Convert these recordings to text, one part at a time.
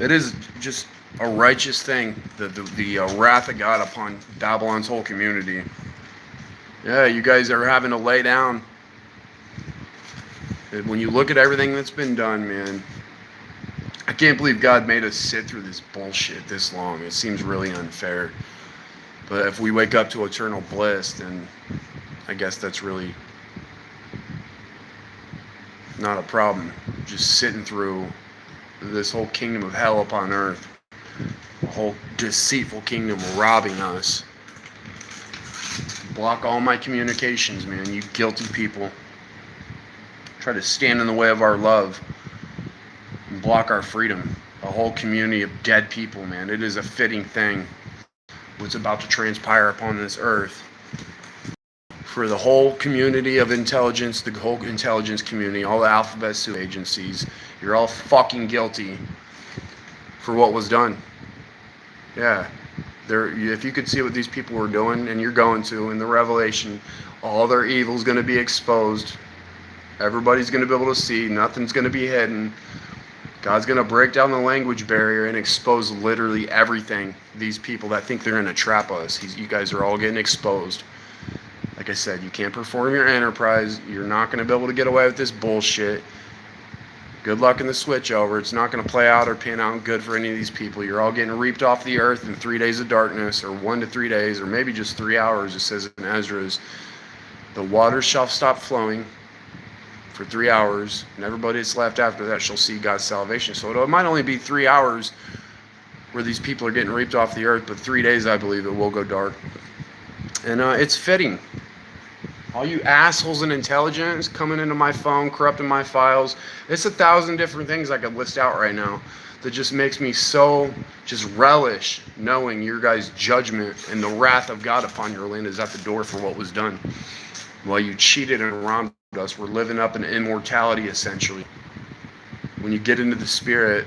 It is just a righteous thing, the wrath of God upon Babylon's whole community. Yeah, you guys are having to lay down. And when you look at everything that's been done, man, I can't believe God made us sit through this bullshit this long. It seems really unfair. But if we wake up to eternal bliss, then I guess that's really not a problem. Just sitting through this whole kingdom of hell upon earth, a whole deceitful kingdom robbing us. Block all my communications, man, you guilty people. Try to stand in the way of our love and block our freedom. A whole community of dead people, man. It is a fitting thing what's about to transpire upon this earth. For the whole community of intelligence, the whole intelligence community, all the alphabet soup agencies, you're all fucking guilty for what was done. Yeah. If you could see what these people were doing, and you're going to, in the Revelation, all their evil's going to be exposed. Everybody's going to be able to see. Nothing's going to be hidden. God's going to break down the language barrier and expose literally everything. These people that think they're going to trap us, you guys are all getting exposed. Like I said, you can't perform your enterprise. You're not going to be able to get away with this bullshit. Good luck in the switch over. It's not going to play out or pan out good for any of these people. You're all getting reaped off the earth in 3 days of darkness, or 1 to 3 days, or maybe just 3 hours. It says in Ezra's, the waters shall stop flowing for 3 hours, and everybody that's left after that shall see God's salvation. So it might only be 3 hours where these people are getting reaped off the earth, but 3 days, I believe, it will go dark. And it's fitting. All you assholes in intelligence coming into my phone, corrupting my files. It's 1,000 different things I could list out right now that just makes me so just relish knowing your guys' judgment and the wrath of God upon your land is at the door for what was done. While you cheated and robbed us, we're living up in immortality essentially. When you get into the spirit,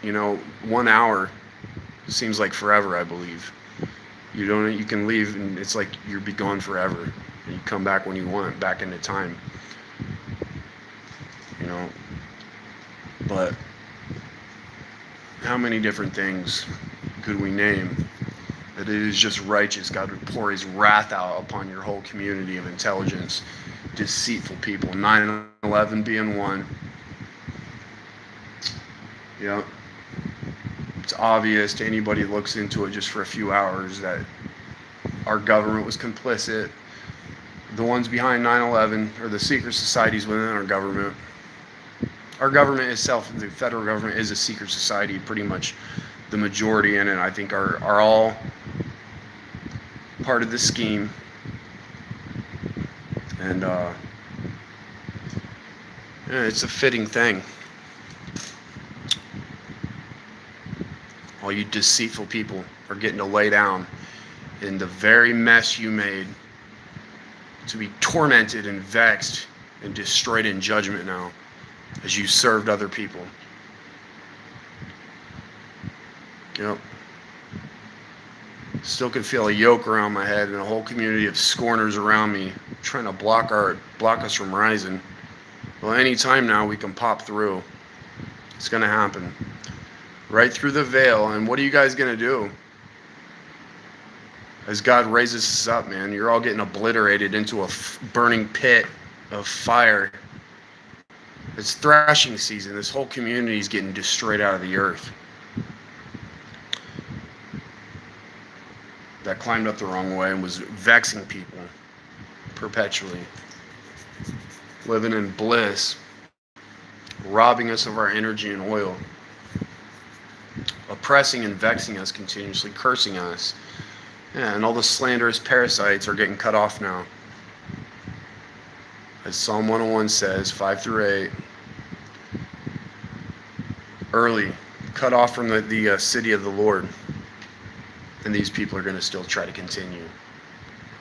1 hour seems like forever, I believe. You can leave and it's like you'll be gone forever. And you come back when you want, back into time. But how many different things could we name that it is just righteous? God would pour his wrath out upon your whole community of intelligence, deceitful people, 9/11 being one. Yeah. It's obvious to anybody who looks into it just for a few hours that our government was complicit. The ones behind 9/11 are the secret societies within our government. Our government itself, the federal government, is a secret society. Pretty much the majority in it, I think, are all part of the scheme. And it's a fitting thing. All you deceitful people are getting to lay down in the very mess you made, to be tormented and vexed and destroyed in judgment now as you served other people. Still can feel a yoke around my head and a whole community of scorners around me trying to block us from rising. Well, any time now we can pop through. It's going to happen. Right through the veil. And what are you guys going to do? As God raises us up, man, you're all getting obliterated into a burning pit of fire. It's threshing season. This whole community is getting destroyed out of the earth. That climbed up the wrong way and was vexing people perpetually. Living in bliss. Robbing us of our energy and oil. Oppressing and vexing us continuously, cursing us. Yeah, and all the slanderous parasites are getting cut off now. As Psalm 101 says, 5 through 8. Early, cut off from the city of the Lord. And these people are going to still try to continue.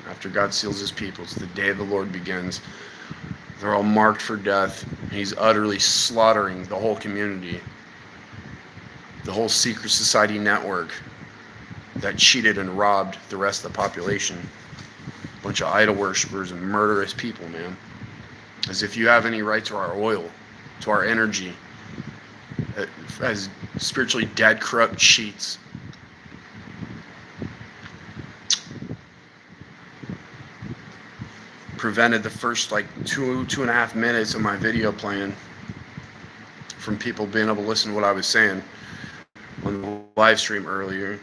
After God seals his people, it's the day of the Lord begins. They're all marked for death. He's utterly slaughtering the whole community. The whole secret society network that cheated and robbed the rest of the population. Bunch of idol worshippers and murderous people, man. as if you have any right to our oil, to our energy, as spiritually dead, corrupt cheats. Prevented the first like 2.5 minutes of my video playing from people being able to listen to what I was saying on the live stream earlier,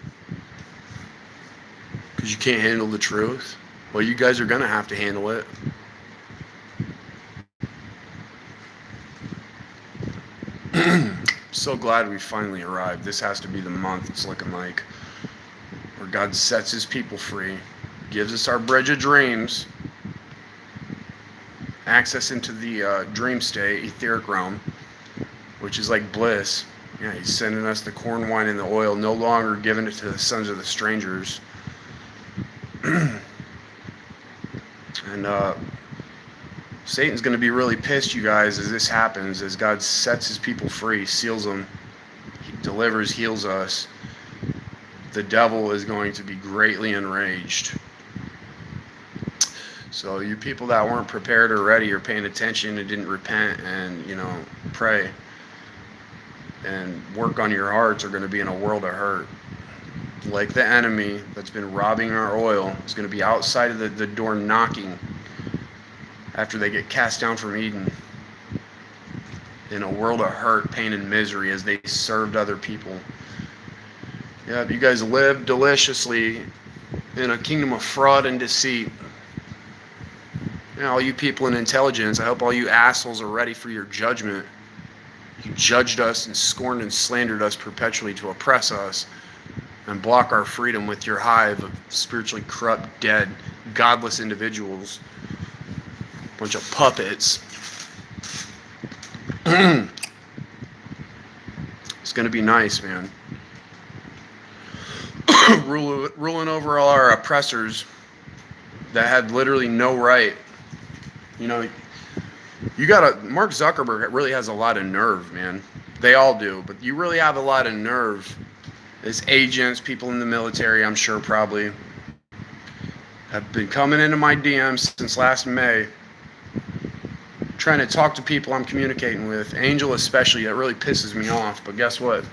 because you can't handle the truth. Well, you guys are gonna have to handle it. So glad we finally arrived. This has to be the month, it's looking like, where God sets his people free, gives us our bridge of dreams, access into the dream state, etheric realm, which is like bliss. Yeah, he's sending us the corn, wine, and the oil, no longer giving it to the sons of the strangers. And Satan's going to be really pissed, you guys, as this happens, as God sets his people free, seals them, he delivers, heals us. The devil is going to be greatly enraged. So you people that weren't prepared or ready or paying attention and didn't repent and, pray and work on your hearts are going to be in a world of hurt. Like the enemy that's been robbing our oil is going to be outside of the door knocking after they get cast down from Eden, in a world of hurt, pain, and misery as they served other people. Yeah, you guys live deliciously in a kingdom of fraud and deceit. All you people in intelligence, I hope all you assholes are ready for your judgment. You judged us and scorned and slandered us perpetually to oppress us and block our freedom with your hive of spiritually corrupt, dead, godless individuals. Bunch of puppets. It's going to be nice, man. Ruling over all our oppressors that had literally no right. Mark Zuckerberg really has a lot of nerve, man. They all do, but you really have a lot of nerve. As agents, people in the military, I'm sure probably, have been coming into my DMs since last May, trying to talk to people I'm communicating with, Angel especially. That really pisses me off, but guess what?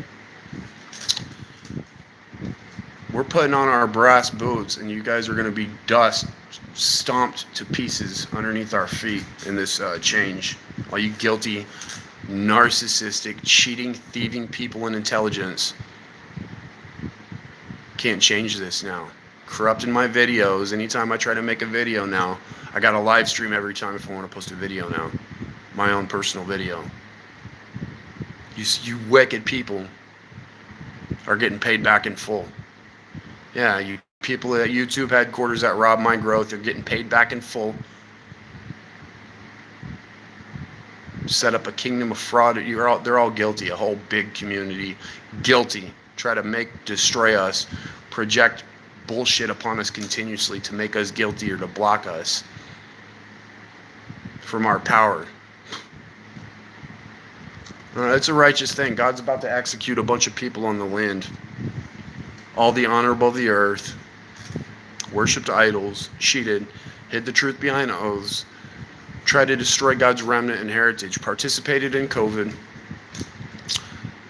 We're putting on our brass boots, and you guys are going to be dust stomped to pieces underneath our feet in this change. All you guilty, narcissistic, cheating, thieving people in intelligence can't change this now. Corrupting my videos. Anytime I try to make a video now, I got a live stream every time if I want to post a video now. My own personal video. You wicked people are getting paid back in full. Yeah, you people at YouTube headquarters that rob my growth are getting paid back in full. Set up a kingdom of fraud. They're all guilty. A whole big community guilty. Try to destroy us, project bullshit upon us continuously to make us guilty or to block us from our power. It's a righteous thing. God's about to execute a bunch of people on the land. All the honorable of the earth worshipped idols, cheated, hid the truth behind oaths, tried to destroy God's remnant and heritage, participated in COVID,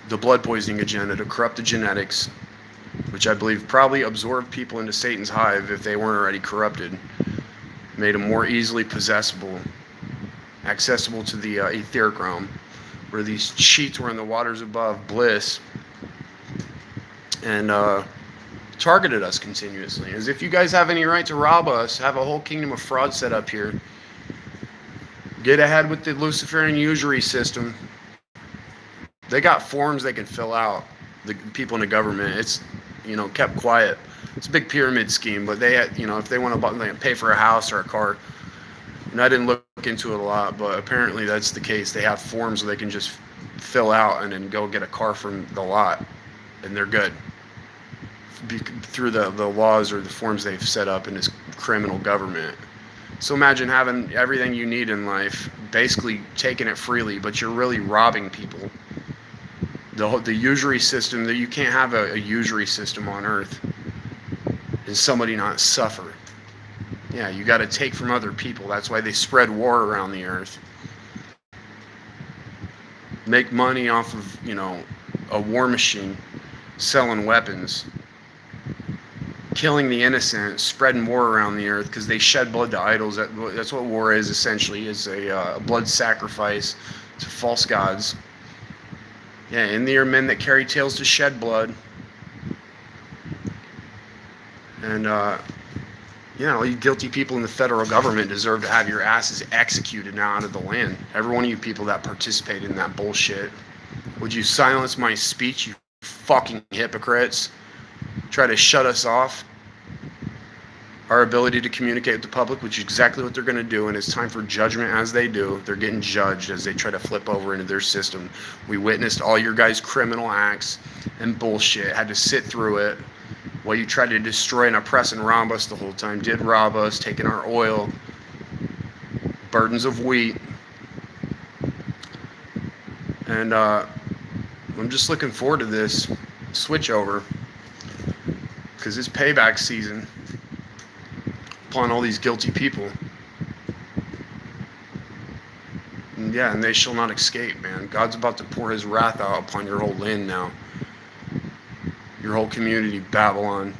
the blood poisoning agenda to corrupt the genetics, which I believe probably absorbed people into Satan's hive if they weren't already corrupted, made them more easily possessible, accessible to the etheric realm, where these cheats were in the waters above, bliss, and targeted us continuously. As if you guys have any right to rob us, have a whole kingdom of fraud set up here. Get ahead with the Luciferian usury system. They got forms they can fill out, the people in the government. It's, kept quiet. It's a big pyramid scheme, but they had, if they want to pay for a house or a car, and I didn't look into it a lot, but apparently that's the case. They have forms where they can just fill out and then go get a car from the lot, and they're good. Through the laws or the forms they've set up in this criminal government. So imagine having everything you need in life, basically taking it freely, but you're really robbing people. The usury system, that you can't have a usury system on earth and somebody not suffer. Yeah, you got to take from other people. That's why they spread war around the earth. make money off of, a war machine, selling weapons, killing the innocent, spreading war around the earth because they shed blood to idols. That's what war is, essentially, is a blood sacrifice to false gods. Yeah, in the are men that carry tales to shed blood. And, all you guilty people in the federal government deserve to have your asses executed now out of the land. Every one of you people that participated in that bullshit. Would you silence my speech, you fucking hypocrites? Try to shut us off our ability to communicate with the public, which is exactly what they're going to do, and it's time for judgment as they do. They're getting judged as they try to flip over into their system. We witnessed all your guys' criminal acts and bullshit, had to sit through it while you tried to destroy and oppress and rob us the whole time. Did rob us, taking our oil, burdens of wheat. And I'm just looking forward to this switch over, because it's payback season upon all these guilty people. And they shall not escape, man. God's about to pour his wrath out upon your whole land now. Your whole community, Babylon.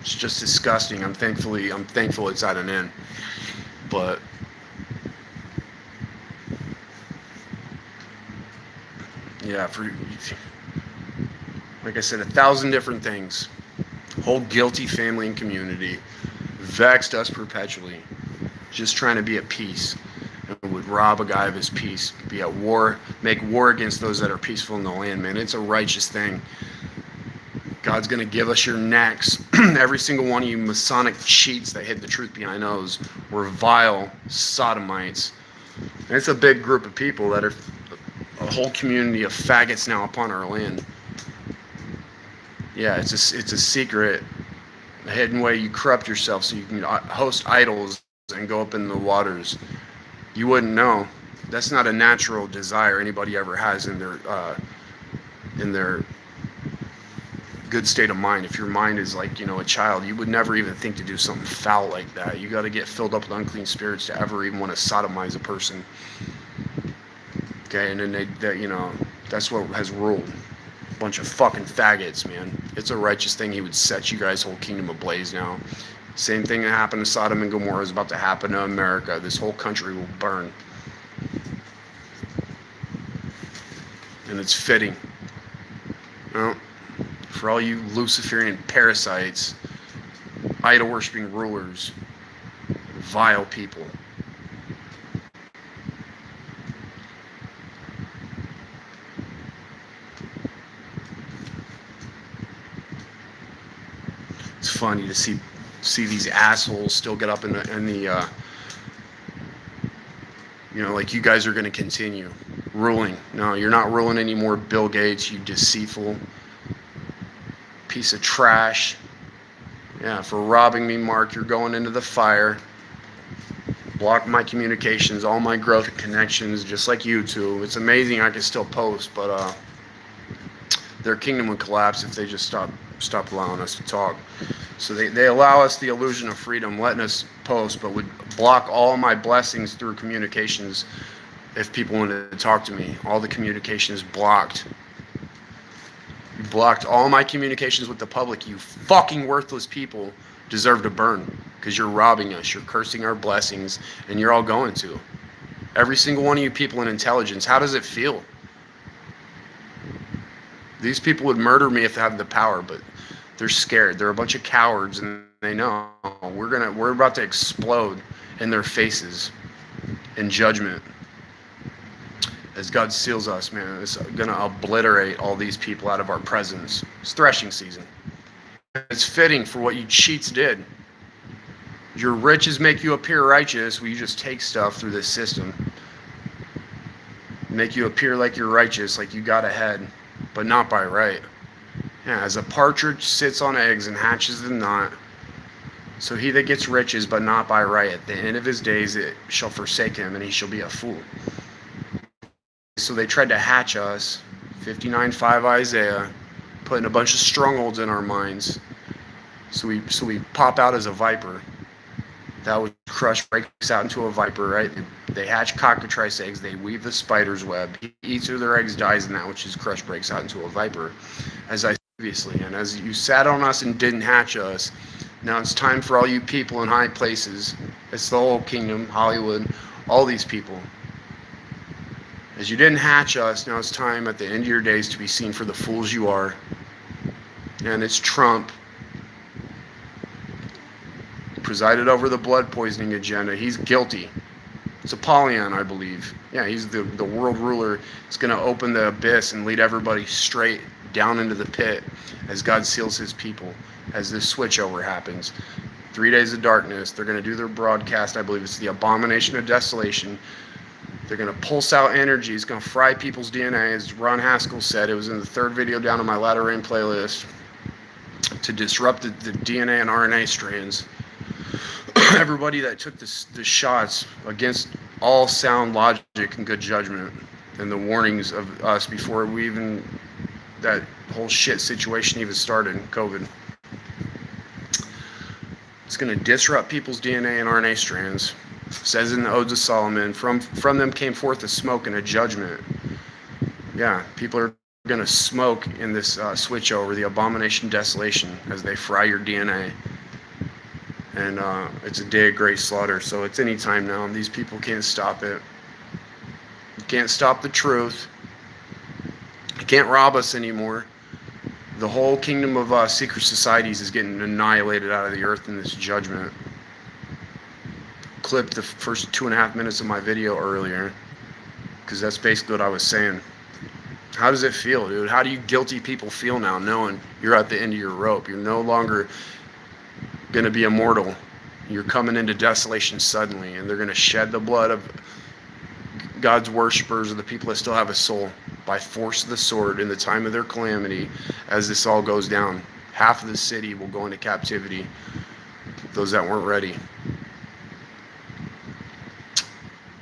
It's just disgusting. I'm thankful it's at an end. But yeah, like I said, 1,000 different things. Whole guilty family and community vexed us perpetually, just trying to be at peace, and would rob a guy of his peace, be at war, make war against those that are peaceful in the land, man. It's a righteous thing. God's going to give us your necks. Every single one of you Masonic cheats that hid the truth behind those were vile sodomites. And it's a big group of people that are a whole community of faggots now upon our land. Yeah, it's a secret, a hidden way you corrupt yourself so you can host idols and go up in the waters. You wouldn't know. That's not a natural desire anybody ever has in their good state of mind. If your mind is like, a child, you would never even think to do something foul like that. You got to get filled up with unclean spirits to ever even want to sodomize a person. Okay, and then that's what has ruled. Bunch of fucking faggots, man. It's a righteous thing. He would set you guys' whole kingdom ablaze now. Same thing that happened to Sodom and Gomorrah is about to happen to America. This whole country will burn. And it's fitting. For all you Luciferian parasites, idol-worshipping rulers, vile people. It's funny to see these assholes still get up in the like you guys are going to continue ruling. No, you're not ruling anymore, Bill Gates, you deceitful piece of trash. Yeah, for robbing me, Mark, you're going into the fire. Block my communications, all my growth and connections, just like YouTube. It's amazing I can still post, but their kingdom would collapse if they just stop allowing us to talk. So they allow us the illusion of freedom, letting us post, but would block all my blessings through communications if people wanted to talk to me. All the communications blocked. You blocked all my communications with the public. You fucking worthless people deserve to burn because you're robbing us. You're cursing our blessings, and you're all going to. Every single one of you people in intelligence, how does it feel? These people would murder me if they had the power, but they're scared. They're a bunch of cowards, and they know we're about to explode in their faces in judgment. As God seals us, man, it's gonna obliterate all these people out of our presence. It's threshing season. It's fitting for what you cheats did. Your riches make you appear righteous. Well, you just take stuff through this system, make you appear like you're righteous, like you got ahead, but not by right. Yeah, as a partridge sits on eggs and hatches them not, so he that gets riches but not by right, at the end of his days it shall forsake him, and he shall be a fool. So they tried to hatch us, 59:5 Isaiah, putting a bunch of strongholds in our minds, so we pop out as a viper. That would crush, breaks out into a viper, right? They hatch cockatrice eggs. They weave the spider's web. He eats of their eggs, dies in that which is crushed, breaks out into a viper, as I said previously. And as you sat on us and didn't hatch us, now it's time for all you people in high places. It's the whole kingdom, Hollywood, all these people. As you didn't hatch us, now it's time at the end of your days to be seen for the fools you are. And it's Trump presided over the blood poisoning agenda. He's guilty. It's Apollyon, I believe. Yeah, he's the world ruler. He's going to open the abyss and lead everybody straight down into the pit as God seals his people, as this switchover happens. 3 days of darkness. They're going to do their broadcast. I believe it's the abomination of desolation. They're going to pulse out energy. It's going to fry people's DNA, as Ron Haskell said. It was in the third video down on my Latter Rain playlist, to disrupt the DNA and RNA strands. Everybody that took the shots against all sound logic and good judgment and the warnings of us before we even, that whole shit situation even started, COVID. It's going to disrupt people's DNA and RNA strands. It says in the Odes of Solomon, from them came forth a smoke and a judgment. Yeah, people are going to smoke in this switchover, the abomination desolation, as they fry your DNA. And it's a day of great slaughter, so it's any time now. These people can't stop it. You can't stop the truth. You can't rob us anymore. The whole kingdom of secret societies is getting annihilated out of the earth in this judgment. Clipped the first 2.5 minutes of my video earlier, because that's basically what I was saying. How does it feel, dude? How do you guilty people feel now, knowing you're at the end of your rope? You're no longer going to be immortal. You're coming into desolation suddenly, and they're going to shed the blood of God's worshipers, or the people that still have a soul, by force of the sword in the time of their calamity. As this all goes down, half of the city will go into captivity, those that weren't ready.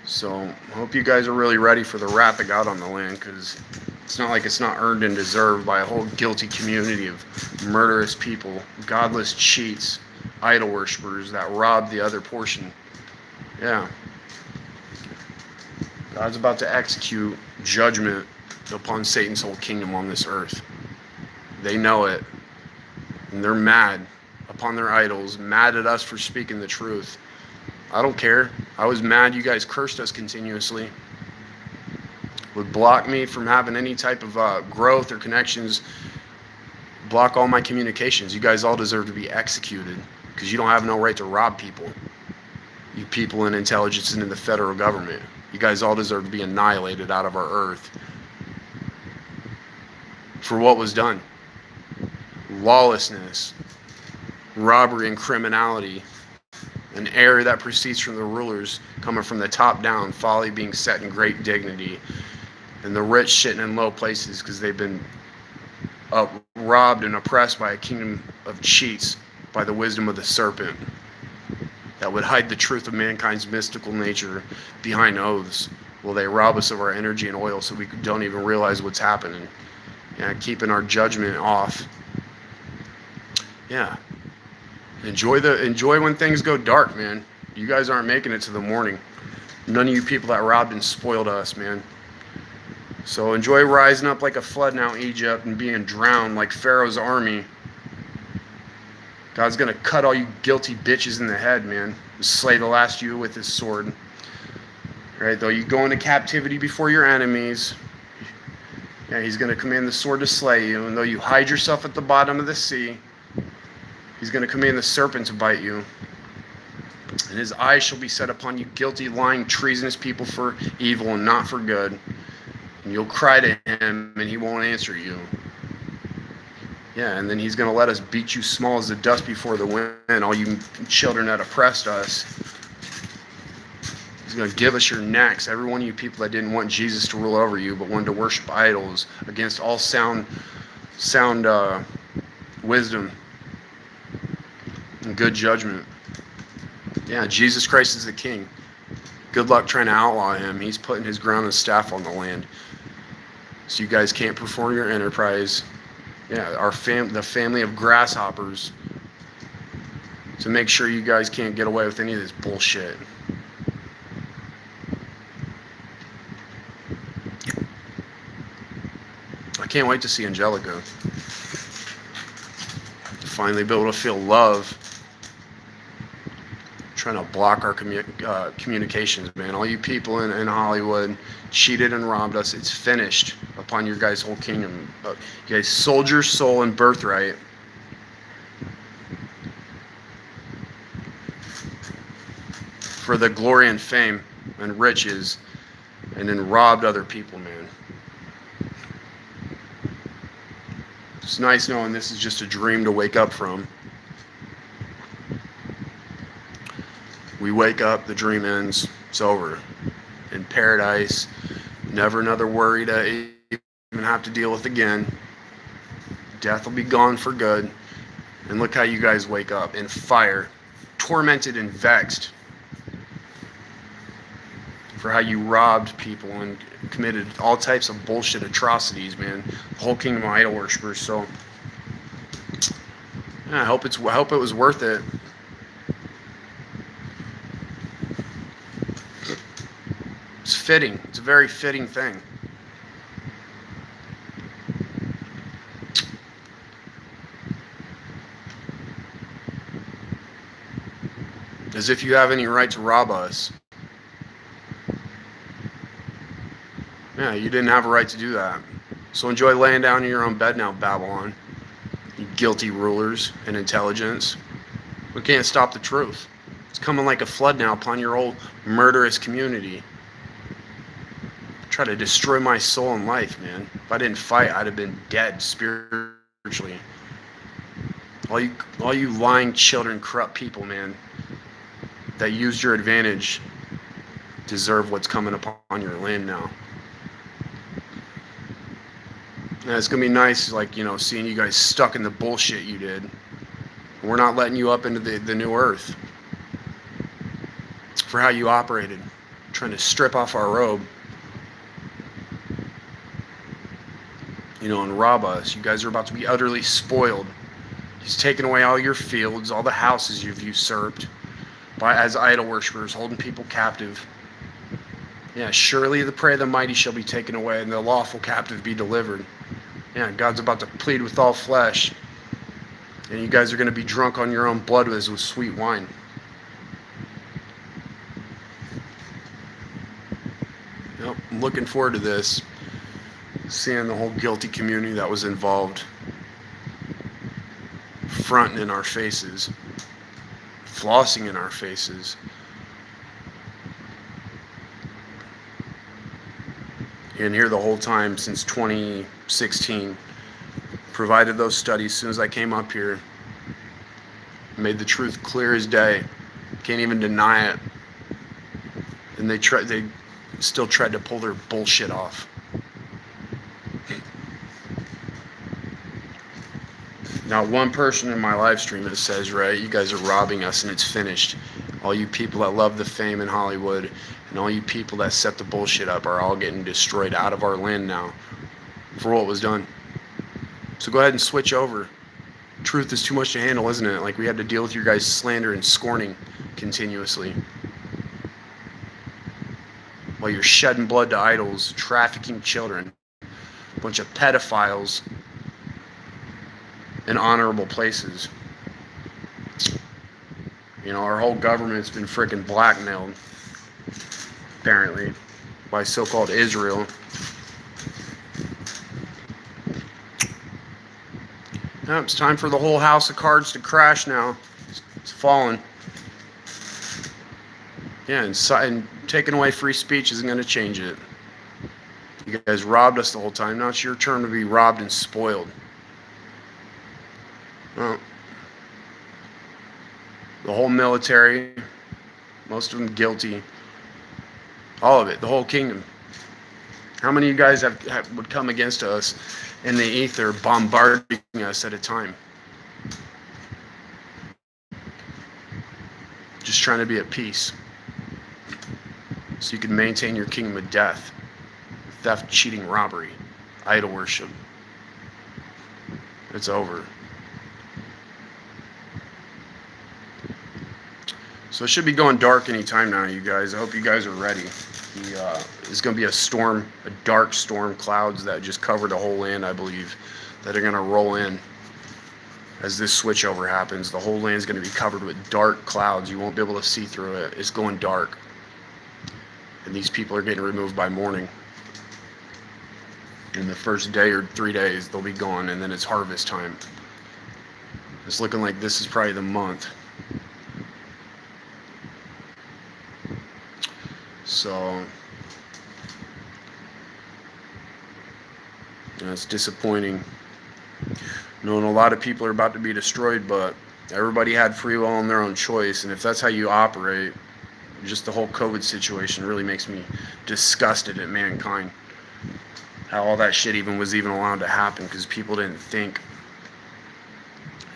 So I hope you guys are really ready for the wrath of God on the land, because it's not like it's not earned and deserved by a whole guilty community of murderous people, godless cheats, idol worshippers that rob the other portion. Yeah. God's about to execute judgment upon Satan's whole kingdom on this earth. They know it. And they're mad upon their idols, mad at us for speaking the truth. I don't care. I was mad you guys cursed us continuously. Would block me from having any type of growth or connections. Block all my communications. You guys all deserve to be executed, because you don't have no right to rob people. You people in intelligence and in the federal government. You guys all deserve to be annihilated out of our earth for what was done. Lawlessness, robbery, and criminality. An error that proceeds from the rulers, coming from the top down, folly being set in great dignity, and the rich sitting in low places because they've been robbed and oppressed by a kingdom of cheats, by the wisdom of the serpent that would hide the truth of mankind's mystical nature behind oaths. Will they rob us of our energy and oil so we don't even realize what's happening? Yeah, keeping our judgment off. Yeah. Enjoy when things go dark, man. You guys aren't making it to the morning. None of you people that robbed and spoiled us, man. So enjoy rising up like a flood now, Egypt, and being drowned like Pharaoh's army. God's going to cut all you guilty bitches in the head, man. Slay the last of you with his sword. Right, though you go into captivity before your enemies. Yeah, he's going to command the sword to slay you. And though you hide yourself at the bottom of the sea, he's going to command the serpent to bite you. And his eyes shall be set upon you, guilty, lying, treasonous people, for evil and not for good. And you'll cry to him, and he won't answer you. Yeah, and then he's going to let us beat you small as the dust before the wind, all you children that oppressed us. He's going to give us your necks, every one of you people that didn't want Jesus to rule over you, but wanted to worship idols, against all sound wisdom and good judgment. Yeah, Jesus Christ is the King. Good luck trying to outlaw him. He's putting his ground and staff on the land, so you guys can't perform your enterprise. Yeah, the family of grasshoppers, to make sure you guys can't get away with any of this bullshit. can't wait to see Angelica. Finally be able to feel love. Trying to block our communications, man. All you people in Hollywood cheated and robbed us. It's finished upon your guys' whole kingdom. You guys sold your soul and birthright for the glory and fame and riches, and then robbed other people, man. It's nice knowing this is just a dream to wake up from. We wake up, the dream ends, it's over. In paradise, never another worry to even have to deal with again. Death will be gone for good. And look how you guys wake up in fire, tormented and vexed for how you robbed people and committed all types of bullshit atrocities, man. The whole kingdom of idol worshippers. So yeah, I hope it was worth it. It's fitting. It's a very fitting thing. As if you have any right to rob us. Yeah, you didn't have a right to do that. So enjoy laying down in your own bed now, Babylon. You guilty rulers and intelligence. We can't stop the truth. It's coming like a flood now upon your old murderous community. Try to destroy my soul and life, man. If I didn't fight, I'd have been dead spiritually. All you lying children, corrupt people, man, that used your advantage deserve what's coming upon your land now. And it's gonna be nice, like, seeing you guys stuck in the bullshit you did. We're not letting you up into the new earth for how you operated, trying to strip off our robe, and rob us. You guys are about to be utterly spoiled. He's taken away all your fields, all the houses you've usurped as idol worshippers, holding people captive. Yeah, surely the prey of the mighty shall be taken away, and the lawful captive be delivered. Yeah, God's about to plead with all flesh, and you guys are going to be drunk on your own blood as with sweet wine. Yep, I'm looking forward to this, seeing the whole guilty community that was involved fronting in our faces, flossing in our faces. And here the whole time since 2016, provided those studies as soon as I came up here, made the truth clear as day, can't even deny it, and they still tried to pull their bullshit off. Not one person in my live stream that says, right, you guys are robbing us and it's finished. All you people that love the fame in Hollywood and all you people that set the bullshit up are all getting destroyed out of our land now for what was done. So go ahead and switch over. Truth is too much to handle, isn't it? Like, we had to deal with your guys' slander and scorning continuously, while you're shedding blood to idols, trafficking children, a bunch of pedophiles in honorable places. Our whole government's been freaking blackmailed, apparently, by so-called Israel. Now it's time for the whole house of cards to crash now. It's fallen. Yeah, and taking away free speech isn't going to change it. You guys robbed us the whole time. Now it's your turn to be robbed and spoiled. Well, the whole military, most of them guilty. All of it, the whole kingdom. How many of you guys would come against us in the ether, bombarding us at a time? Just trying to be at peace, so you can maintain your kingdom of death, theft, cheating, robbery, idol worship. It's over. So it should be going dark any time now, you guys. I hope you guys are ready. There's going to be a storm, a dark storm, clouds that just cover the whole land, I believe, that are going to roll in as this switchover happens. The whole land's going to be covered with dark clouds. You won't be able to see through it. It's going dark. And these people are getting removed by morning. In the first day or 3 days, they'll be gone, and then it's harvest time. It's looking like this is probably the month. So, it's disappointing. Knowing a lot of people are about to be destroyed, but everybody had free will and their own choice. And if that's how you operate, just the whole COVID situation really makes me disgusted at mankind. How all that shit was even allowed to happen because people didn't think.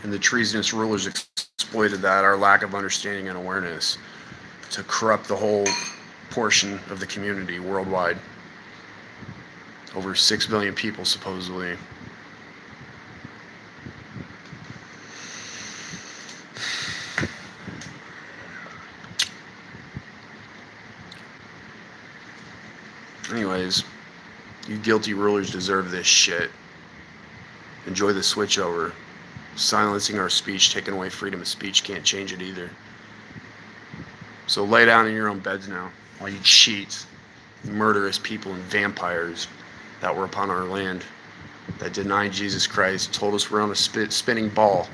And the treasonous rulers exploited that, our lack of understanding and awareness, to corrupt the whole portion of the community worldwide. Over 6 billion people, supposedly. Anyways, you guilty rulers deserve this shit. Enjoy the switchover. Silencing our speech, taking away freedom of speech, can't change it either. So lay down in your own beds now, all you cheats, murderous people and vampires that were upon our land, that denied Jesus Christ, told us we're on a spinning ball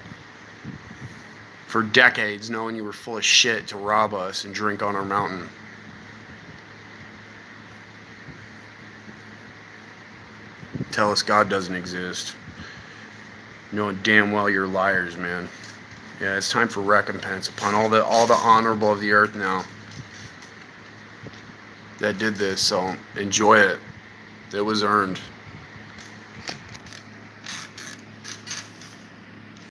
for decades, knowing you were full of shit to rob us and drink on our mountain. Tell us God doesn't exist, knowing damn well you're liars, man. Yeah, it's time for recompense upon all the honorable of the earth now that did this. So enjoy it. It was earned.